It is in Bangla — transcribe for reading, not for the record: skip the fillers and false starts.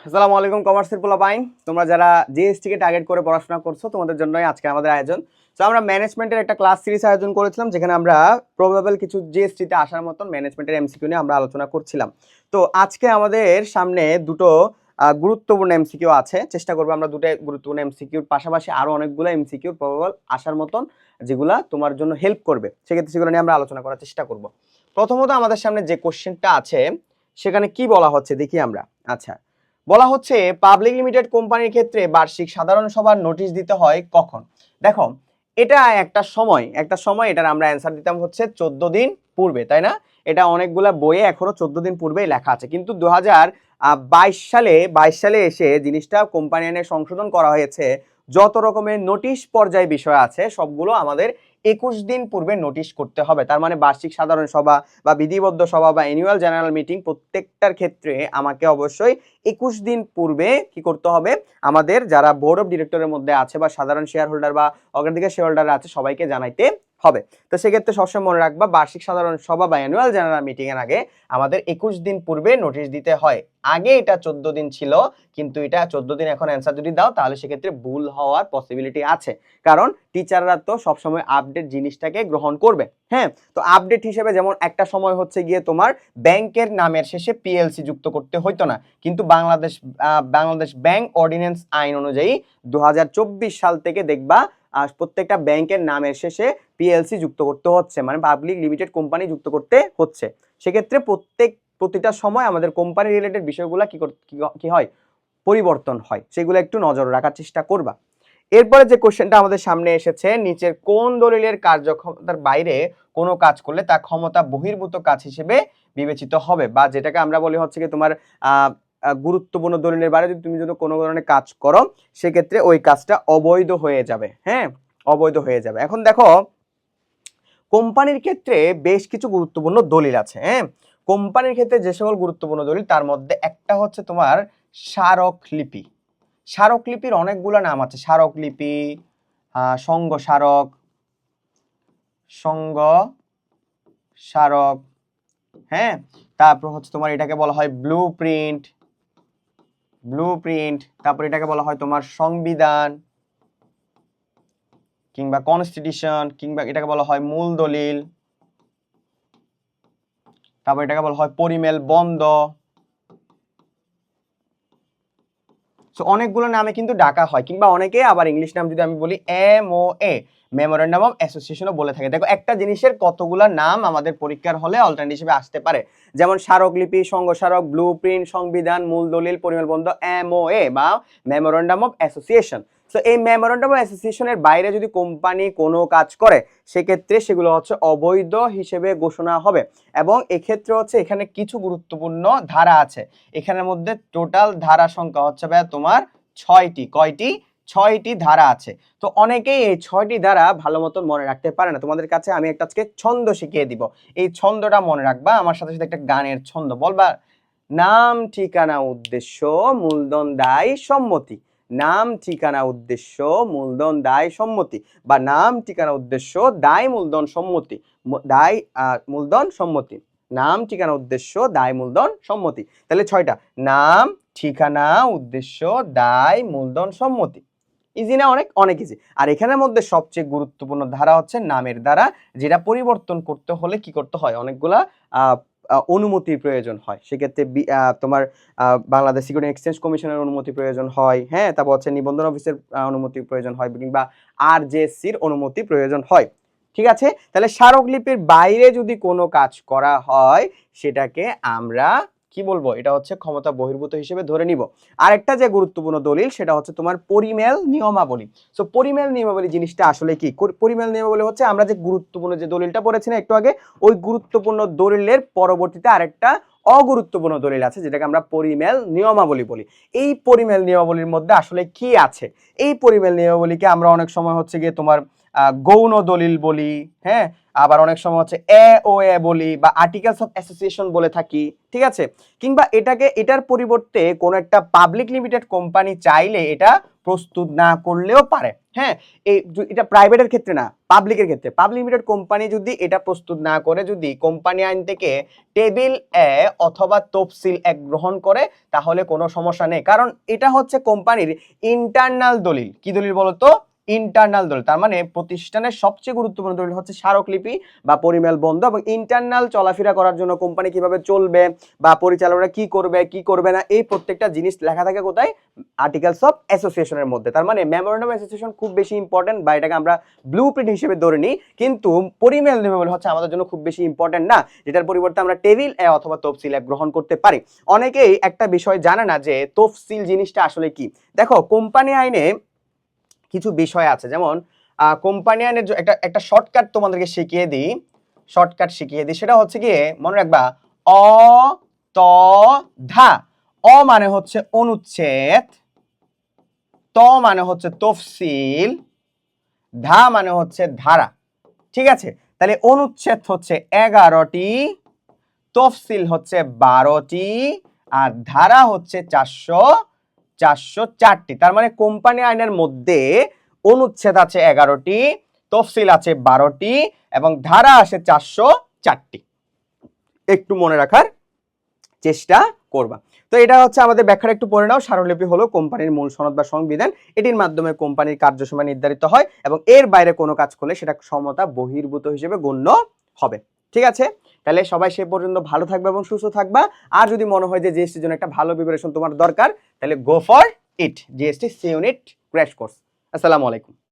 আসসালামু আলাইকুম কমার্সের পোলাপাইন, তোমরা যারা জিএসটি কে টার্গেট করে পড়াশোনা করছো তোমাদের জন্যই আজকে আমাদের আয়োজন। তো আমরা ম্যানেজমেন্টের একটা ক্লাস সিরিজ আয়োজন করেছিলাম, যেখানে আমরা প্রবাবল কিছু জিএসটি তে আসার মতন ম্যানেজমেন্টের এমসিকিউ নিয়ে আমরা আলোচনা করছিলাম। তো আজকে আমাদের সামনে দুটো গুরুত্বপূর্ণ এমসিকিউ আছে। চেষ্টা করবো আমরা দুটো গুরুত্বপূর্ণ এমসিকিউর পাশাপাশি আরো অনেকগুলো এমসিকিউ প্রবাবল আসার মতন যেগুলা তোমার জন্য হেল্প করবে, সেক্ষেত্রে সেগুলো নিয়ে আমরা আলোচনা করার চেষ্টা করব। প্রথমত আমাদের সামনে যে কোশ্চেনটা আছে সেখানে কি বলা হচ্ছে দেখি আমরা। আচ্ছা, বলা হচ্ছে পাবলিক লিমিটেড কোম্পানির ক্ষেত্রে বার্ষিক সাধারণ সভার নোটিশ দিতে হয় কখন। দেখো, এটা একটা সময় এটার আমরা অ্যান্সার দিতাম হচ্ছে 14 দিন পূর্বে, তাই না? এটা অনেকগুলা বইয়ে এখনো 14 দিন পূর্বেই লেখা আছে, কিন্তু 2022 সালে এসে জিনিসটা কোম্পানি আইনে সংশোধন করা হয়েছে। যত রকমের নোটিশ পর্যায়ে বিষয় আছে সবগুলো আমাদের 21 দিন পূর্বে নোটিশ করতে হবে। তার মানে বার্ষিক সাধারণ সভা বা বিধিবদ্ধ সভা বা অ্যানুয়াল জেনারেল মিটিং প্রত্যেকটার ক্ষেত্রে আমাকে অবশ্যই 21 দিন পূর্বে কি করতে হবে, আমাদের যারা বোর্ড অফ ডিরেক্টরের মধ্যে আছে বা সাধারণ শেয়ার হোল্ডার বা অগ্রাধিকার শেয়ার হোল্ডার আছে সবাইকে জানাইতে হবে। তো সেক্ষেত্রে সবসময় মনে রাখবা বার্ষিক সাধারণ সভা বা অ্যানুয়াল জেনারেল মিটিং এর আগে আমাদের 21 দিন পূর্বে নোটিশ দিতে হয়। আগে এটা 14 দিন ছিল, কিন্তু এটা 14 দিন এখন অ্যান্সার যদি দাও তাহলে সেক্ষেত্রে ভুল হওয়ার পসিবিলিটি আছে, কারণ টিচাররা তো সবসময় আপডেট জিনিসটাকে গ্রহণ করবে। হ্যাঁ, তো আপডেট হিসেবে যেমন একটা সময় হচ্ছে গিয়ে তোমার ব্যাংকের নামের শেষে পিএলসি যুক্ত করতে হইতো না, কিন্তু বাংলাদেশ ব্যাংক অর্ডিন্যান্স আইন অনুযায়ী 2024 সাল থেকে দেখবা প্রত্যেকটা ব্যাংকের নামের শেষে পিএলসি যুক্ত করতে হচ্ছে, মানে পাবলিক লিমিটেড কোম্পানি যুক্ত করতে হচ্ছে। সেক্ষেত্রে প্রতিটা সময় আমাদের কোম্পানি রিলেটেড বিষয়গুলো কি হয়, পরিবর্তন হয়, সেগুলো একটু নজর রাখার চেষ্টা করবা। এরপরে যে কোশ্চেনটা আমাদের সামনে এসেছে, নিচের কোন দলিলের কার্যক্ষমতার বাইরে কোনো কাজ করলে তা ক্ষমতা বহির্ভূত কাজ হিসেবে বিবেচিত হবে, বা যেটাকে আমরা বলি হচ্ছে কি তোমার গুরুত্বপূর্ণ দলিলের বাইরে যদি তুমি কোনো ধরনের কাজ করো সেক্ষেত্রে ওই কাজটা অবৈধ হয়ে যাবে। হ্যাঁ, অবৈধ হয়ে যাবে। এখন দেখো, কোম্পানির ক্ষেত্রে বেশ কিছু গুরুত্বপূর্ণ দলিল আছে। হ্যাঁ, কোম্পানির ক্ষেত্রে যে সকল গুরুত্বপূর্ণ দলিল তার মধ্যে একটা হচ্ছে তোমার স্মারকলিপি। স্মারকলিপির অনেকগুলো নাম আছে, স্মারকলিপি, সংঘ স্মারক, সংঘ স্মারক। হ্যাঁ, তারপর হচ্ছে তোমার এটাকে বলা হয় ব্লু প্রিন্ট, তারপর এটাকে বলা হয় তোমার সংবিধান কিংবা কনস্টিটিউশন, কিংবা এটাকে বলা হয় মূল দলিল, তারপর এটাকে বলা হয় পরিমেল বন্ধ। অনেকগুলো নামে কিন্তু ডাকা হয়, কিংবা অনেকে আবার ইংলিশ নাম যদি আমি বলি এমওএ, মেমোরেন্ডাম অফ অ্যাসোসিয়েশনও বলে থাকে। দেখো, একটা জিনিসের কতগুলো নাম আমাদের পরীক্ষার হলে অল্টারনেটিভ হিসেবে আসতে পারে, যেমন স্মারকলিপি, সংঘ স্মারক, ব্লু প্রিন্ট, সংবিধান, মূল দলিল, পরিমেল বন্ধ, এমওএ বা মেমোরেন্ডাম অফ অ্যাসোসিয়েশন। তো এই মেমোরেন্ডাম অফ অ্যাসোসিয়েশনের বাইরে যদি কোম্পানি কোনো কাজ করে সেক্ষেত্রে সেগুলো হচ্ছে অবৈধ হিসেবে ঘোষণা হবে। এবং এক্ষেত্রে হচ্ছে এখানে কিছু গুরুত্বপূর্ণ ধারা আছে, এখানের মধ্যে টোটাল ধারা সংখ্যা হচ্ছে তোমার 6টি। কয়টি? 6টি ধারা আছে। তো অনেকেই এই 6টি ধারা ভালো মতন মনে রাখতে পারে না। তোমাদের কাছে আমি একটা আজকে ছন্দ শিখিয়ে দিব, এই ছন্দটা মনে রাখবা। আমার সাথে সাথে একটা গানের ছন্দ বলবা। নাম ঠিকানা উদ্দেশ্য মূলধন দায় সম্মতি, নাম ঠিকানা উদ্দেশ্য মূলধন দায় সম্মতি, বা নাম ঠিকানা উদ্দেশ্য দায় মূলধন সম্মতি, দায় মূলধন সম্মতি, নাম ঠিকানা উদ্দেশ্য দায় মূলধন সম্মতি। তাহলে 6টা, নাম ঠিকানা উদ্দেশ্য দায় মূলধন সম্মতি। ইজি না? অনেক অনেক ইজি। আর এখানের মধ্যে সবচেয়ে গুরুত্বপূর্ণ ধারা হচ্ছে নামের ধারা, যেটা পরিবর্তন করতে হলে কি করতে হয়, অনেকগুলা অনুমতির প্রয়োজন হয়। সেক্ষেত্রে তোমার বাংলাদেশ সিকিউরিটি এক্সচেঞ্জ কমিশনের অনুমতি প্রয়োজন হয়। হ্যাঁ, তারপর হচ্ছে নিবন্ধন অফিসের অনুমতি প্রয়োজন হয়, কিংবা আরজেসির অনুমতি প্রয়োজন হয়। ঠিক আছে, তাহলে স্মারকলিপির বাইরে যদি কোনো কাজ করা হয় সেটাকে আমরা কি বলবো, এটা হচ্ছে ক্ষমতা বহির্ভূত হিসেবে ধরে নিব। আরেকটা যে গুরুত্বপূর্ণ দলিল সেটা হচ্ছে তোমার পরিমেল নিয়মাবলী। সো পরিমেল নিয়মাবলী জিনিসটা আসলে কি? পরিমেল নিয়মাবলী হচ্ছে আমরা যে গুরুত্বপূর্ণ যে দলিলটা পড়েছি না একটু আগে, ওই গুরুত্বপূর্ণ দলিলের পরবর্তীতে আরেকটা অগুরুত্বপূর্ণ দলিল আছে যেটাকে আমরা পরিমেল নিয়মাবলী বলি। এই পরিমেল নিয়মাবলীর মধ্যে আসলে কি আছে? এই পরিমেল নিয়মাবলীকে আমরা অনেক সময় হচ্ছে গিয়ে তোমার গৌণ দলিল বলি, হ্যাঁ, আবার অনেক সময় হচ্ছে ও এ বলি বা আর্টিকেলস অফ অ্যাসোসিয়েশন বলে থাকি, ঠিক আছে। কিংবা এটার পরিবর্তে কোন একটা পাবলিক লিমিটেড কোম্পানি চাইলে এটা প্রস্তুত না করলেও পারে, হ্যাঁ। এটা প্রাইভেটের ক্ষেত্রে না, পাবলিকের ক্ষেত্রে পাবলিক লিমিটেড কোম্পানি যদি এটা প্রস্তুত না করে যদি কোম্পানি আইন থেকে টেবিল এ অথবা তফসিল 1 গ্রহণ করে তাহলে কোনো সমস্যা নেই, কারণ এটা হচ্ছে কোম্পানির ইন্টারনাল দলিল। কি দলিল বলতো? ইন্টারনাল দলিল। তার মানে প্রতিষ্ঠানের সবচেয়ে গুরুত্বপূর্ণ দলিল হচ্ছে স্মারকলিপি বা পরিমেল বন্ধ, এবং ইন্টারনাল চলাফেরা করার জন্য কোম্পানি কিভাবে চলবে বা পরিচালকরা কি করবে কি করবে না এই প্রত্যেকটা জিনিস লেখা থাকে কোথায়? আর্টিকেলস অফ অ্যাসোসিয়েশনের মধ্যে। তার মানে মেমোরেন্ডাম অ্যাসোসিয়েশন খুব বেশি ইম্পর্টেন্ট বা এটাকে আমরা ব্লুপ্রিন্ট হিসেবে ধরে নিই, কিন্তু পরিমেল নিয়মাবলী হচ্ছে আমাদের জন্য খুব বেশি ইম্পর্টেন্ট না, যেটার পরিবর্তে আমরা টেবিল এ অথবা তফসিল 1 গ্রহণ করতে পারি। অনেকেই একটা বিষয় জানে না যে তফসিল জিনিসটা আসলে কি। দেখো কোম্পানি আইনে কিছু বিষয় আছে, যেমন কোম্পানি আইনের একটা শর্টকাট তোমাদেরকে শিখিয়ে দিই, সেটা হচ্ছে গিয়ে মনে রাখবা অ ত ধা। অ মানে হচ্ছে অনুচ্ছেদ, ত মানে হচ্ছে তফসিল, ধা মানে হচ্ছে ধারা, ঠিক আছে। তাহলে অনুচ্ছেদ হচ্ছে 11টি, তফসিল হচ্ছে 12টি, আর ধারা হচ্ছে 404টি। তার মানে কোম্পানি আইনের মধ্যে অনুচ্ছেদ আছে 11টি, তফসিল আছে 12টি এবং ধারা আছে 404টি। একটু মনে রাখার চেষ্টা করবা। তো এটা হচ্ছে আমাদের ব্যাখ্যাটা একটু পড়ে নাও। স্মারকলিপি হলো কোম্পানির মূল সনদ বা সংবিধান, এটির মাধ্যমে কোম্পানির কার্যসময় নির্ধারিত হয় এবং এর বাইরে কোনো কাজ করলে সেটা সমতা বহির্ভূত হিসেবে গণ্য হবে, ঠিক আছে। তাহলে সবাই সে পর্যন্ত ভালো থাকবে এবং সুস্থ থাকবা। আর যদি মনে হয় যে জিএসটির জন্য একটা ভালো প্রিপারেশন তোমার দরকার, তাহলে go for it, GST C unit crash course. আসসালামু আলাইকুম।